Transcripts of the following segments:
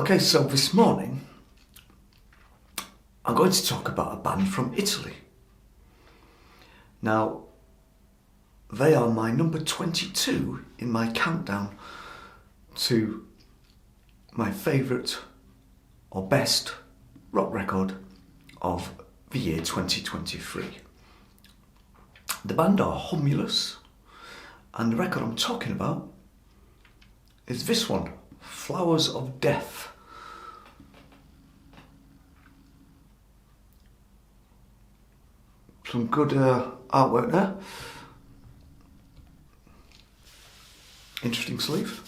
Okay, so this morning I'm going to talk about a band from Italy. Now, they are my number 22 in my countdown to my favourite or best rock record of the year 2023. The band are Humulus, and the record I'm talking about is this one, Flowers of Death. Some good artwork there. Interesting sleeve.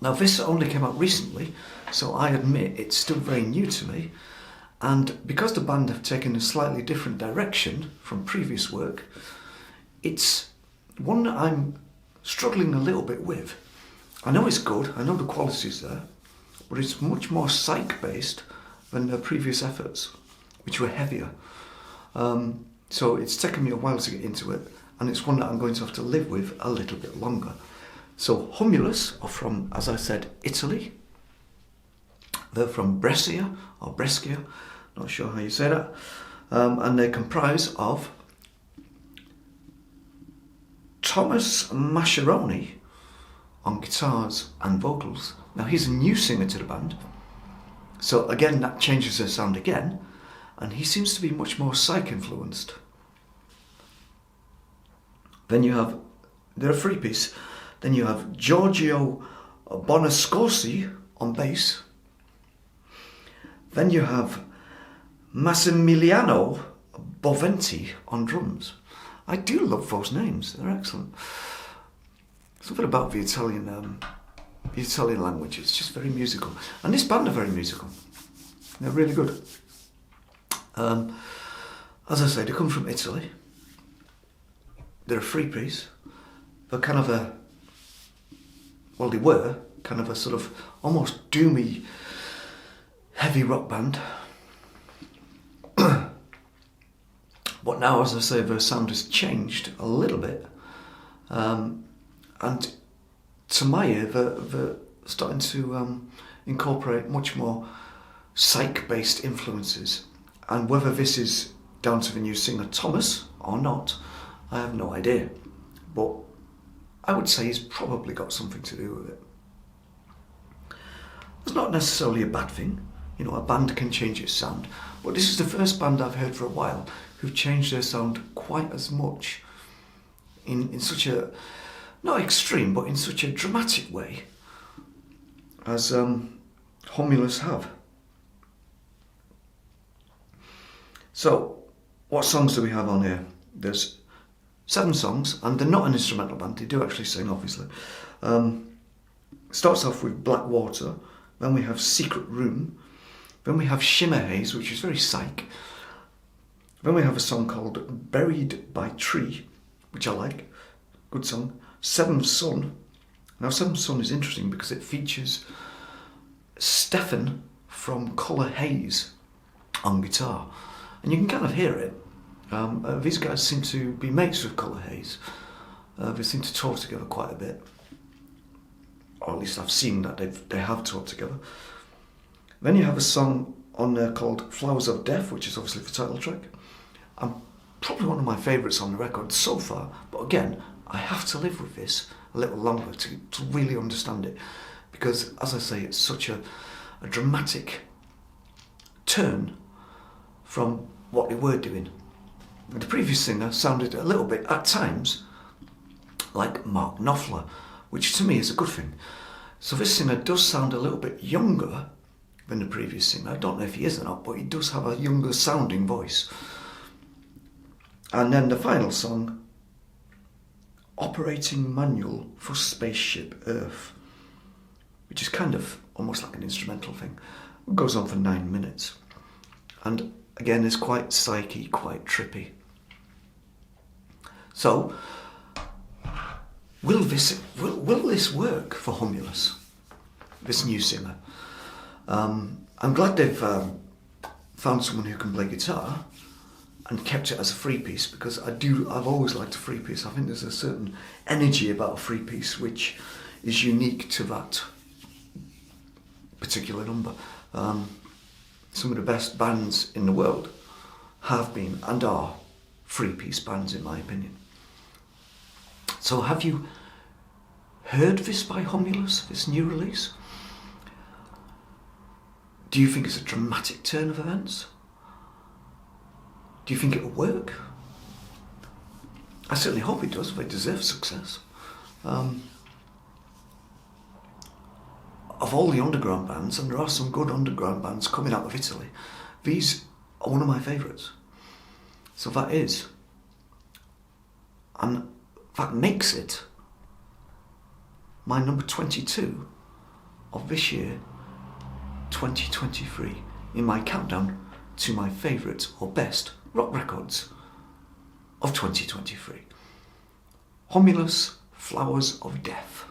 Now this only came out recently, so I admit it's still very new to me, and because the band have taken a slightly different direction from previous work, it's one that I'm struggling a little bit with. I know it's good, I know the quality's there, but it's much more psych based than their previous efforts, which were heavier. So it's taken me a while to get into it, and it's one that I'm going to have to live with a little bit longer. So Humulus are from, as I said, Italy. They're from Brescia, or Brescia, not sure how you say that. And they comprise of Thomas Mascheroni on guitars and vocals. Now he's a new singer to the band, so again that changes their sound again, and he seems to be much more psych influenced. Then you have, they're a three piece, then you have Giorgio Bonascorsi on bass. Then you have Massimiliano Boventi on drums. I do love those names, they're excellent. Something about the Italian language, it's just very musical. And this band are very musical. They're really good. As I say, they come from Italy. They're a three piece. They're kind of a, well, they were kind of a sort of almost doomy heavy rock band. But now, as I say, their sound has changed a little bit. And to my ear, they're starting to incorporate much more psych-based influences. And whether this is down to the new singer Thomas or not, I have no idea. But I would say he's probably got something to do with it. It's not necessarily a bad thing. You know, a band can change its sound. But this is the first band I've heard for a while who've changed their sound quite as much in such a, not extreme, but in such a dramatic way as Humulus have. So, what songs do we have on here? There's 7 songs, and they're not an instrumental band, they do actually sing, obviously. Starts off with Black Water, then we have Secret Room, then we have Shimmer Haze, which is very psych. Then we have a song called Buried by Tree, which I like, good song. Seventh Son. Now Seventh Son is interesting because it features Stefan from Colour Haze on guitar, and you can kind of hear it. These guys seem to be mates with Colour Haze. They seem to talk together quite a bit, or at least I've seen that they have talked together. Then you have a song on there called Flowers of Death, which is obviously the title track. Probably one of my favourites on the record so far, but again, I have to live with this a little longer to really understand it, because as I say, it's such a dramatic turn from what they were doing. The previous singer sounded a little bit, at times, like Mark Knopfler, which to me is a good thing. So this singer does sound a little bit younger than the previous singer. I don't know if he is or not, but he does have a younger sounding voice. And then the final song, Operating Manual for Spaceship Earth, which is kind of almost like an instrumental thing. It goes on for 9 minutes. And again, it's quite psyche, quite trippy. So, will this work for Humulus, this new singer? I'm glad they've found someone who can play guitar and kept it as a free piece, because I've always liked a free piece. I think there's a certain energy about a free piece which is unique to that particular number. Some of the best bands in the world have been and are three-piece bands, in my opinion. So have you heard this by Homulus, this new release? Do you think it's a dramatic turn of events? Do you think it'll work? I certainly hope it does. They deserve success. Of all the underground bands, and there are some good underground bands coming out of Italy, these are one of my favourites. So that is, and that makes it my number 22 of this year, 2023, in my countdown to my favourite or best rock records of 2023. Homulus, Flowers of Death.